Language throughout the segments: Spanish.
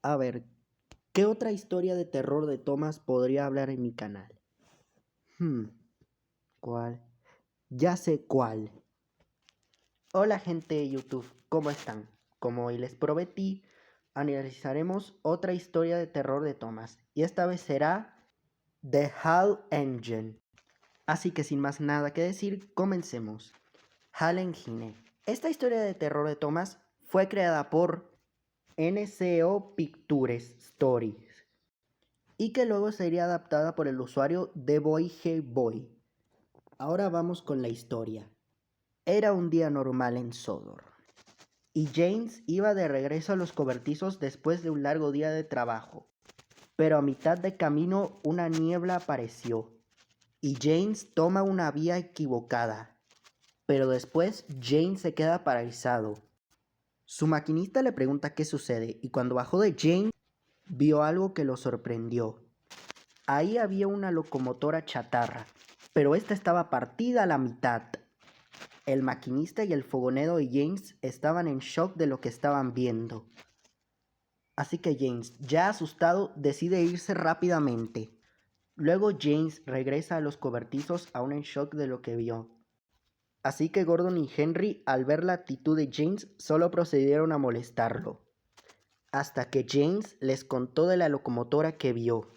A ver, ¿qué otra historia de terror de Thomas podría hablar en mi canal? ¿Cuál? Ya sé cuál. Hola gente de YouTube, ¿cómo están? Como hoy les prometí, analizaremos otra historia de terror de Thomas. Y esta vez será The HAL Engine. Así que sin más nada que decir, comencemos. HAL Engine. Esta historia de terror de Thomas fue creada por NCO Pictures Stories y que luego sería adaptada por el usuario The Boy Hey Boy. Ahora vamos con la historia. Era un día normal en Sodor y James iba de regreso a los cobertizos después de un largo día de trabajo. Pero a mitad de camino una niebla apareció y James toma una vía equivocada. Pero después James se queda paralizado. Su maquinista le pregunta qué sucede y cuando bajó de James vio algo que lo sorprendió. Ahí había una locomotora chatarra, pero esta estaba partida a la mitad. El maquinista y el fogonero de James estaban en shock de lo que estaban viendo. Así que James, ya asustado, decide irse rápidamente. Luego James regresa a los cobertizos aún en shock de lo que vio. Así que Gordon y Henry, al ver la actitud de James, solo procedieron a molestarlo. Hasta que James les contó de la locomotora que vio.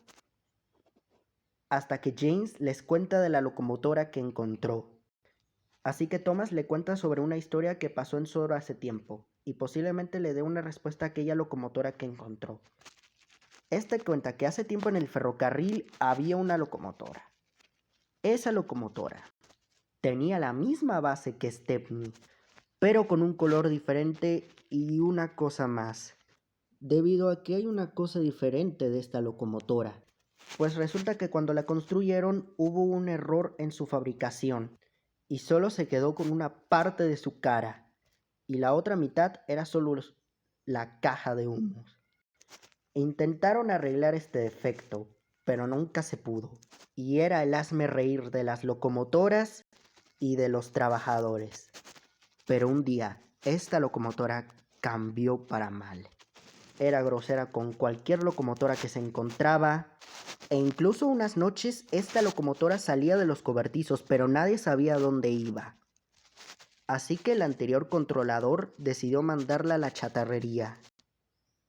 Hasta que James les cuenta de la locomotora que encontró. Así que Thomas le cuenta sobre una historia que pasó en Sodor hace tiempo, y posiblemente le dé una respuesta a aquella locomotora que encontró. Este cuenta que hace tiempo en el ferrocarril había una locomotora. Esa locomotora tenía la misma base que Stepney, pero con un color diferente y una cosa más. Debido a que hay una cosa diferente de esta locomotora, pues resulta que cuando la construyeron hubo un error en su fabricación y solo se quedó con una parte de su cara y la otra mitad era solo la caja de humos. Intentaron arreglar este defecto, pero nunca se pudo, y era el hazme reír de las locomotoras y de los trabajadores. Pero un día, esta locomotora cambió para mal. Era grosera con cualquier locomotora que se encontraba, e incluso unas noches esta locomotora salía de los cobertizos, pero nadie sabía dónde iba. Así que el anterior controlador decidió mandarla a la chatarrería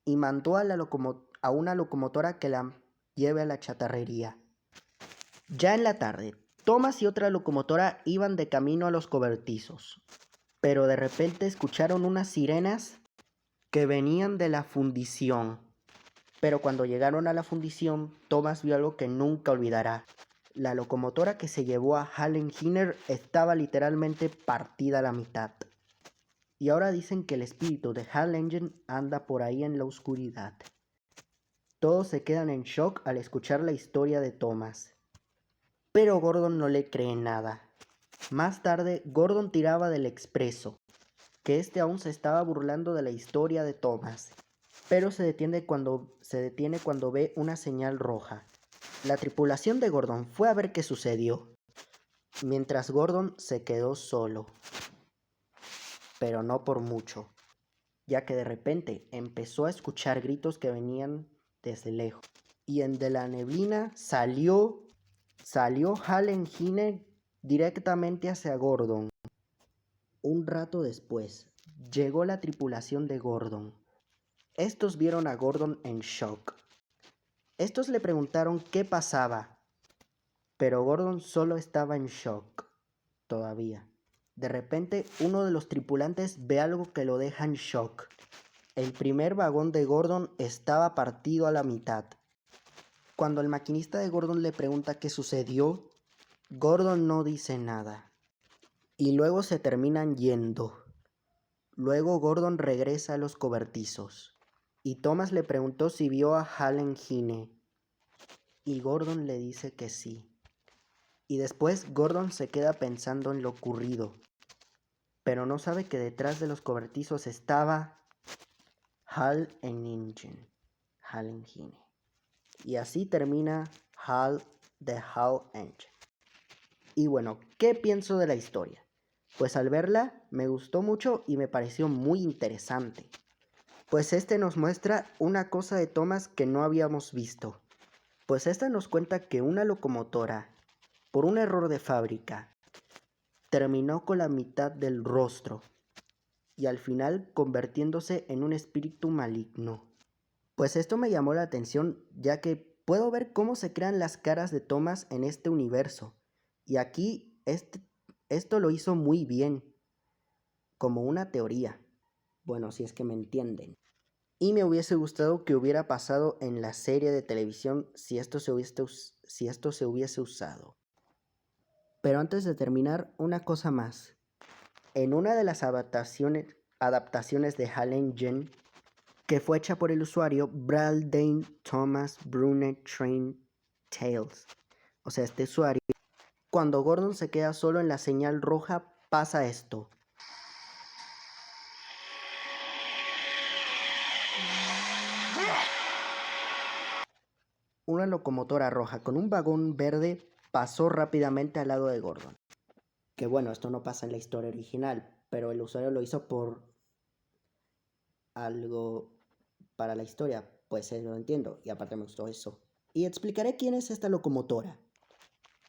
y mandó a una locomotora que la lleve a la chatarrería. Ya en la tarde, Thomas y otra locomotora iban de camino a los cobertizos, pero de repente escucharon unas sirenas que venían de la fundición. Pero cuando llegaron a la fundición, Thomas vio algo que nunca olvidará. La locomotora que se llevó a HAL Engine estaba literalmente partida a la mitad. Y ahora dicen que el espíritu de HAL Engine anda por ahí en la oscuridad. Todos se quedan en shock al escuchar la historia de Thomas. Pero Gordon no le cree nada. Más tarde, Gordon tiraba del expreso, que este aún se estaba burlando de la historia de Thomas. Pero se detiene cuando ve una señal roja. La tripulación de Gordon fue a ver qué sucedió, mientras Gordon se quedó solo. Pero no por mucho, ya que de repente empezó a escuchar gritos que venían desde lejos. Y de la neblina salió HAL Engine directamente hacia Gordon. Un rato después, llegó la tripulación de Gordon. Estos vieron a Gordon en shock. Estos le preguntaron qué pasaba, pero Gordon solo estaba en shock todavía. De repente, uno de los tripulantes ve algo que lo deja en shock. El primer vagón de Gordon estaba partido a la mitad. Cuando el maquinista de Gordon le pregunta qué sucedió, Gordon no dice nada. Y luego se terminan yendo. Luego Gordon regresa a los cobertizos. Y Thomas le preguntó si vio a HAL Engine. Y Gordon le dice que sí. Y después Gordon se queda pensando en lo ocurrido. Pero no sabe que detrás de los cobertizos estaba HAL Engine. HAL Engine. Y así termina The HAL Engine. Y bueno, ¿qué pienso de la historia? Pues al verla me gustó mucho y me pareció muy interesante. Pues este nos muestra una cosa de Thomas que no habíamos visto. Pues esta nos cuenta que una locomotora, por un error de fábrica, terminó con la mitad del rostro y al final convirtiéndose en un espíritu maligno. Pues esto me llamó la atención, ya que puedo ver cómo se crean las caras de Thomas en este universo. Y aquí esto lo hizo muy bien, como una teoría. Bueno, si es que me entienden. Y me hubiese gustado que hubiera pasado en la serie de televisión si esto se hubiese usado. Pero antes de terminar, una cosa más. En una de las adaptaciones de Halen Gen, que fue hecha por el usuario Braldane Thomas Brunet Train Tales. O sea, este usuario, cuando Gordon se queda solo en la señal roja, pasa esto. Una locomotora roja con un vagón verde pasó rápidamente al lado de Gordon. Que bueno, esto no pasa en la historia original, pero el usuario lo hizo por algo para la historia, pues lo entiendo, y aparte me gustó eso. Y explicaré quién es esta locomotora.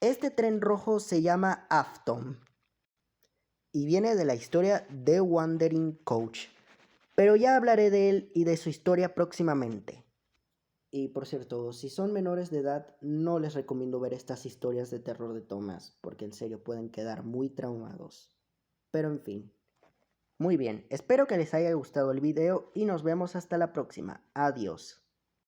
Este tren rojo se llama Afton y viene de la historia The Wandering Coach, pero ya hablaré de él y de su historia próximamente. Y por cierto, si son menores de edad, no les recomiendo ver estas historias de terror de Thomas, porque en serio pueden quedar muy traumados. Pero en fin. Muy bien, espero que les haya gustado el video y nos vemos hasta la próxima. Adiós.